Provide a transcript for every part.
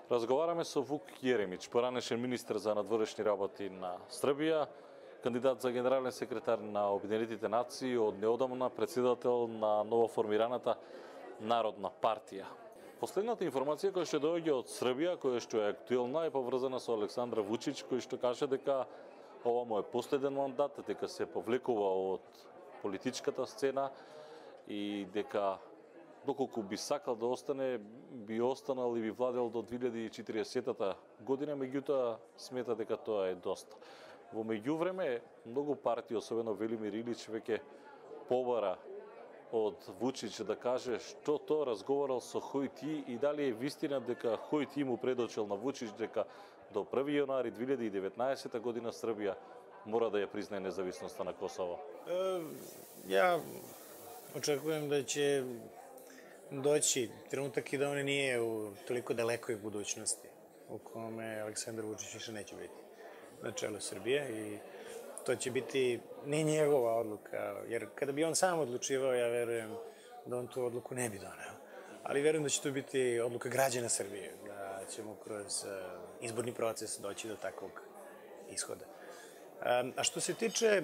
Разговараме со Вук Јеремич, поранешен министер за надворешни работи на Србија, кандидат за генерален секретар на Обединетите нации, од неодамна председател на новоформираната Народна партија. Последната информација која што доаѓа од Србија, која што е актуелна, е поврзана со Александр Вучич, кој што каже дека ова му е последен мандат, дека се повлекува од политичката сцена и дека доколку би сакал да остане, би останал и би владел до 2040 година, меѓутоа смета дека тоа е доста. Во меѓувреме, многу партии, особено Велимир Илич, веќе побара од Вучич да каже што тоа разговарал со Хојти и дали е вистина дека Хојти му предочел на Вучич дека до 1. јануари 2019 година Србија мора да ја признае независноста на Косово. Ја очекувам да ќе doći trenutak i da on nije u toliko dalekoj budućnosti u kome Aleksandar Vučić više neće biti na čelu Srbije i to će biti ne njegova odluka, jer kada bi on sam odlučivao, ja verujem da on tu odluku ne bi doneo. Ali verujem da će to biti odluka građana Srbije, da ćemo kroz izborni proces doći do takvog ishoda. A što se tiče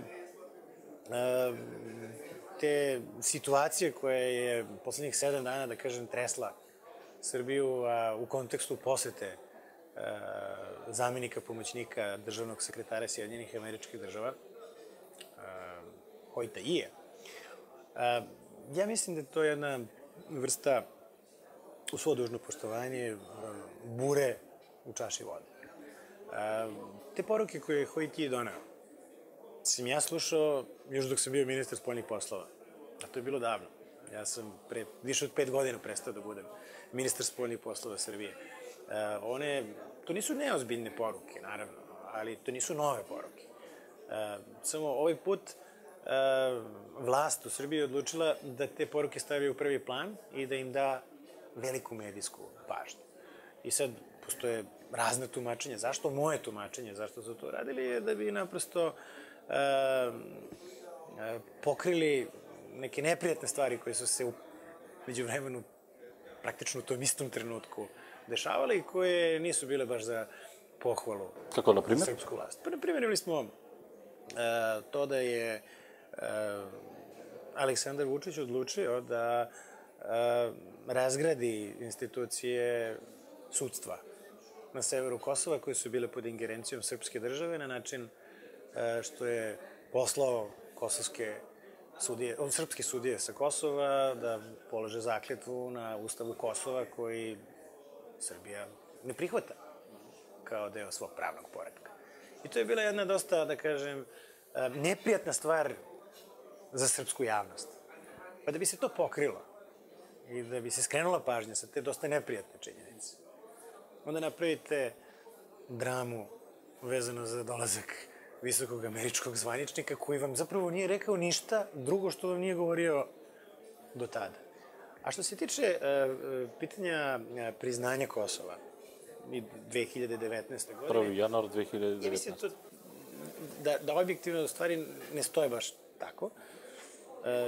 te situacije koja je poslednjih 7 dana, da kažem, tresla Srbiju u kontekstu posete zamenika pomoćnika državnog sekretara Sjedinjenih Američkih Država, Hojta Ije. Ja mislim da je to jedna vrsta, u svo dužno poštovanje, bure u čaši vode. Te poruke koje je Hojta Ije doneo sam ja slušao još dok sam bio ministar spoljnih poslova, a to je bilo davno. Ja sam pre više od 5 godina prestao da budem ministar spoljnih poslova Srbije. To nisu neozbiljne poruke, naravno, ali to nisu nove poruke. Samo ovaj put vlast u Srbiji je odlučila da te poruke stavi u prvi plan i da im da veliku medijsku pažnju. I sad postoje razne tumačenja. Zašto? Moje tumačenje zašto su to radili je da bi naprosto pokrili neke neprijatne stvari koje su se među vremenu praktično u tom istom trenutku dešavale i koje nisu bile baš za pohvalu za srpsku vlast. Pa, na primjer, imali smo to da je Aleksandar Vučić odlučio da razgradi institucije sudstva na severu Kosova koje su bile pod ingerencijom srpske države na način što je poslao srpske sudije sa Kosova da polože zakletvu na Ustavu Kosova koji Srbija ne prihvata kao deo svog pravnog poretka. I to je bila jedna dosta, da kažem, neprijatna stvar za srpsku javnost. Pa da bi se to pokrilo i da bi se skrenula pažnja sa te dosta neprijatne činjenice, onda napravite dramu vezano za dolazak visokog američkog zvaničnika koji vam zapravo nije rekao ništa drugo što vam nije govorio do tada. A što se tiče pitanja priznanja Kosova i 2019. godine... 1. januar 2019. Ja mislim da objektivno stvari ne stoje baš tako.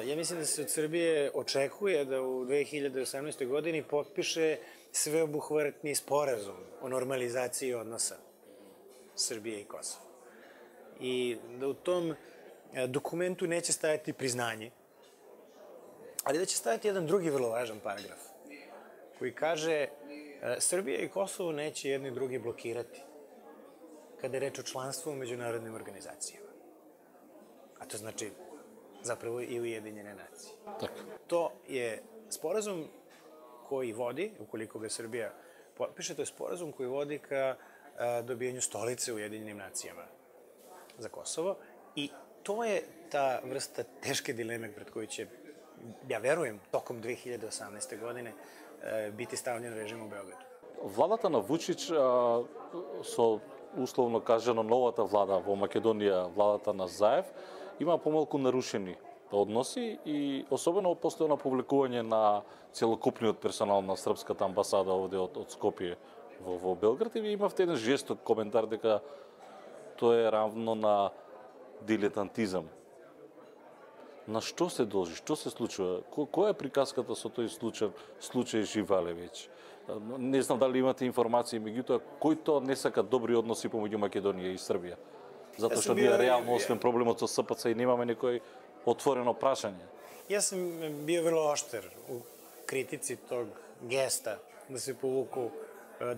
Ja mislim da se od Srbije očekuje da u 2018. godini potpiše sveobuhvatni sporazum o normalizaciji odnosa Srbije i Kosova. I da u tom dokumentu neće stajati priznanje, ali da će stajati jedan drugi vrlo važan paragraf koji kaže Srbija i Kosovo neće jedni drugi blokirati kada je reč o članstvu u međunarodnim organizacijama. A to znači zapravo i Ujedinjene nacije. To je sporazum koji vodi, ukoliko ga Srbija potpiše, to je sporazum koji vodi ka dobijanju stolice u Ujedinjenim nacijama za Kosovo i to je ta vrsta teške dileme pred koju će, ja verujem, tokom 2018. godine biti stavljen režim u Beogradu. Владата на Вучич со условно кажано новата влада во Македонија, владата на Заев, има помалку нарушени односи и особено после на публикување на целокупниот персонал на српската амбасада овде од Скопје во Белград и имавте еден жесток коментар дека тоа е равно на дилетантизам. На што се должи? Што се случува? Која е приказката со тој случај Живалевиќ? Не знам дали имате информации, меѓутоа, кој тоа не сака добри односи помеѓу Македонија и Србија? Затоа што ние реално, освен проблемот со СПЦ, и немаме некој отворено прашање. Јас сам био vrlo оштер у критици тог геста да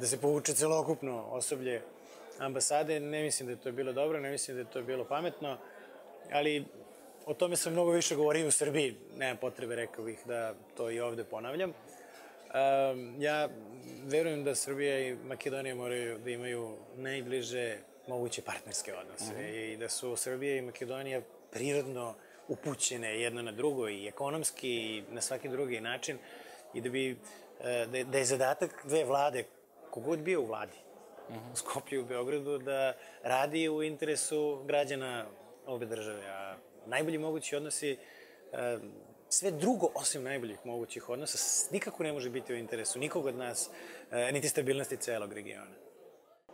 се повуче целокупно особље амбасаде. Не мислим да je to bilo dobro, ne mislim da je to bilo pametno, ali o tome sam mnogo više govorio u Srbiji. Nema potrebe, rekao bih, da to i ovde ponavljam. Ja verujem da Srbija i Makedonija moraju da imaju najbliže moguće partnerske odnose i da su Srbija i Makedonija prirodno upućene jedno na drugo i ekonomski i na svaki drugi način i da je zadatak dve vlade, kogod bio u vladi, u Skoplju i u Beogradu, da radi u interesu građana obe države. A najbolji mogući odnosi, sve drugo osim najboljih mogućih odnosa, nikako ne može biti u interesu nikog od nas, niti stabilnosti celog regiona.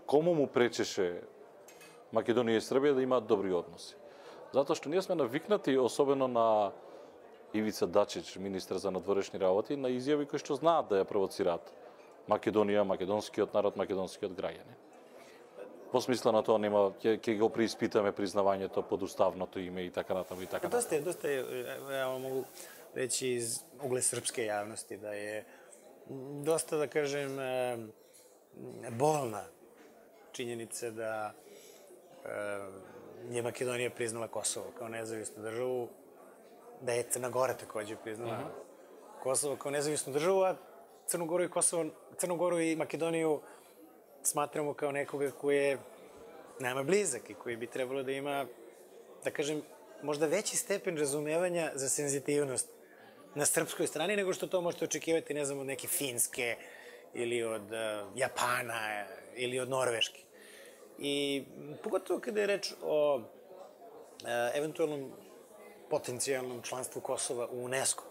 Кому му пречеше Македонија и Србија да имаат добри односи? Затоа што ние сме навикнати, особено на Ивица Дачич, министр за надворешни работи, на изјави кои што знаат да ја провоцираат Македонија, македонскиот народ, македонскиот граѓани. По смисла на тоа нема, ќе го преиспитаме признавањето под уставното име и така натаму и така натаму. Dosta je, ja mogu reći iz ugle srpske javnosti, da je dosta, da kažem, bolna činjenica da je Makedonija priznala Kosovo kao nezavisnu državu, da je Crna Gora takođe priznala Kosovo kao nezavisnu državu, a Crnu Goru i Makedoniju smatramo kao nekoga koji je nama blizak i koji bi trebalo da ima, da kažem, možda veći stepen razumevanja za senzitivnost na srpskoj strani nego što to možete očekivati, ne znam, od neke Finske ili od Japana ili od Norveške. I pogotovo kada je reč o eventualnom potencijalnom članstvu Kosova u UNESCO.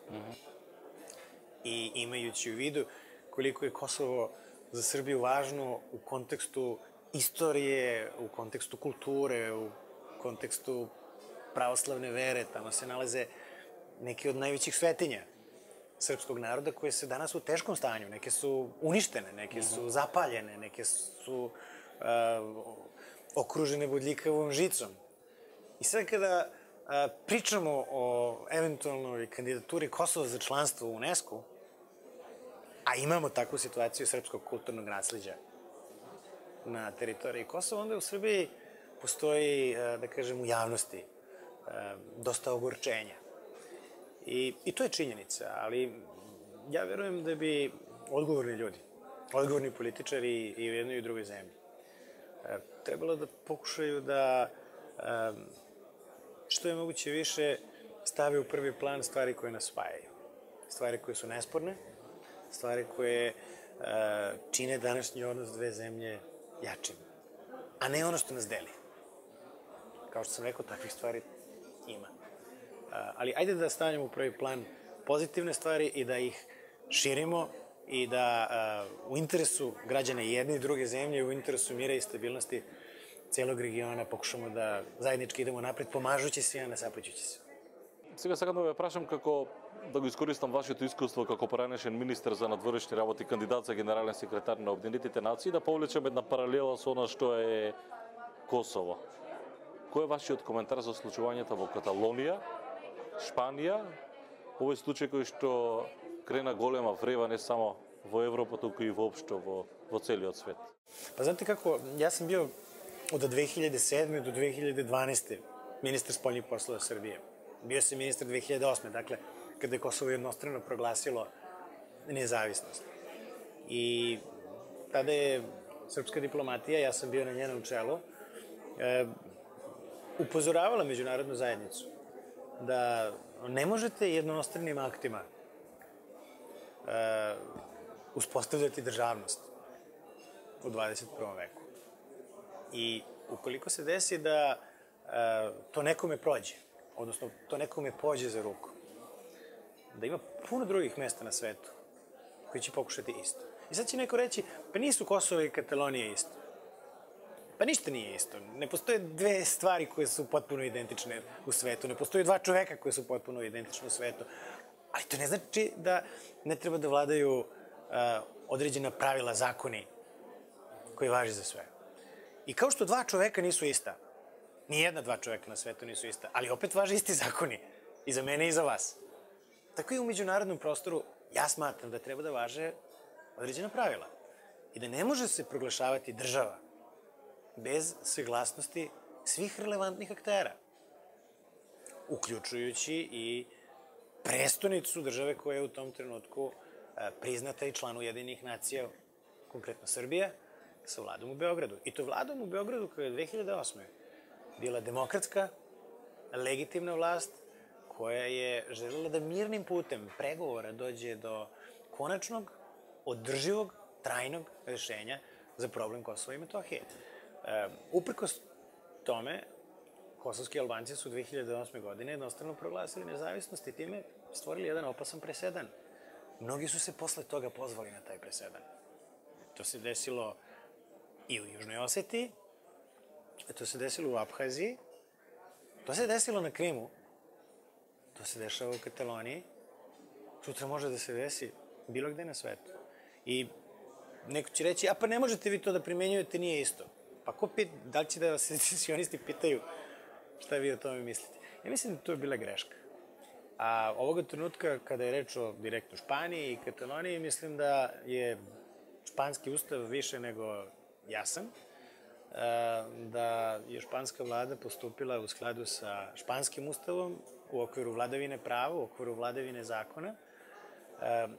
I imajući u vidu koliko je Kosovo za Srbiju važno u kontekstu istorije, u kontekstu kulture, u kontekstu pravoslavne vere. Tamo se nalaze neki od najvećih svetinja srpskog naroda koje se danas u teškom stanju. Neke su uništene, neke su zapaljene, neke su okružene bodljikavom žicom. I sad kada pričamo o eventualnoj kandidaturi Kosova za članstvo u UNESCO, a imamo takvu situaciju srpskog kulturnog nasleđa na teritoriji Kosova, onda u Srbiji postoji, da kažem, u javnosti dosta ogorčenja. I to je činjenica, ali ja verujem da bi odgovorni ljudi, odgovorni političari i u jednoj i u drugoj zemlji trebalo da pokušaju da što je moguće više stave u prvi plan stvari koje nas spajaju. Stvari koje su nesporne, stvari koje čine današnji odnos dve zemlje jačim, a ne ono što nas deli. Kao što sam rekao, takvih stvari ima. Ali ajde da stavljamo u prvi plan pozitivne stvari i da ih širimo i da u interesu građana jedne i druge zemlje, u interesu mira i stabilnosti celog regiona pokušamo da zajednički idemo napred, pomažući se, a ne saplićući se. Сега сакам да ве прашам како да го искористам вашето искуство како поранешен министер за надворешни работи, кандидат за генерален секретар на Обединетите нации, да повлечем една паралела со она што е Косово. Кој е вашиот коментар за случувањата во Каталонија, Шпанија, овој случај кој што крена голема врева не само во Европа, туку и воопшто во целиот свет? Pa znate kako, ja sam bio od 2007. do 2012. ministar spoljnih poslova Srbije. Bio sam ministar 2008. Dakle, kada je Kosovo jednostrano proglasilo nezavisnost. I tada je srpska diplomatija, ja sam bio na njenom čelu, upozoravala međunarodnu zajednicu da ne možete jednostranim aktima uspostavljati državnost u 21. veku. I ukoliko se desi da to nekome prođe, odnosno to nekome pođe za ruku, da ima puno drugih mesta na svetu koji će pokušati isto. I sad će neko reći, pa nisu Kosovo i Katalonija isto. Pa ništa nije isto. Ne postoje dve stvari koje su potpuno identične u svetu. Ne postoje dva čoveka koje su potpuno identične u svetu. Ali to ne znači da ne treba da vladaju određena pravila, zakoni koji važi za sve. I kao što dva čoveka nisu ista, nijedna dva čoveka na svetu nisu ista, ali opet važe isti zakoni i za mene i za vas. Tako i u međunarodnom prostoru ja smatram da treba da važe određena pravila i da ne može se proglašavati država bez saglasnosti svih relevantnih aktera, uključujući i prestonicu države koja je u tom trenutku priznata i član Ujedinjenih nacija, konkretno Srbija, sa vladom u Beogradu. I to vladom u Beogradu koja je 2008. bila demokratska, legitimna vlast koja je želela da mirnim putem pregovora dođe do konačnog, održivog, trajnog rešenja za problem Kosova i Metohije. Uprkos tome, kosovski Albanci su 2008. godine jednostavno proglasili nezavisnost i time stvorili jedan opasan presedan. Mnogi su se posle toga pozvali na taj presedan. To se desilo i u Južnoj Osetiji, to se desilo u Abhaziji, to se desilo na Krimu, to se dešava u Kataloniji, sutra može da se desi bilo gde na svetu. I neko će reći, a pa ne možete vi to da primenjujete, nije isto. Pa da li će da vas secesionisti pitaju šta vi o tome mislite? Ja mislim da to je bila greška. A ovoga trenutka, kada je reč o direktno Španiji i Kataloniji, mislim da je španski ustav više nego jasan, da je španska vlada postupila u skladu sa španskim ustavom u okviru vladavine prava, u okviru vladavine zakona.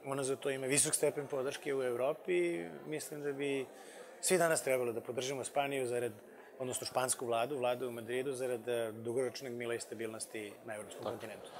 Ona za to ima visok stepen podrške u Evropi i mislim da bi svi danas trebalo da podržimo Španiju odnosno špansku vladu, vladu u Madridu, zarad dugoročnog mila i stabilnosti na evropskom kontinentu.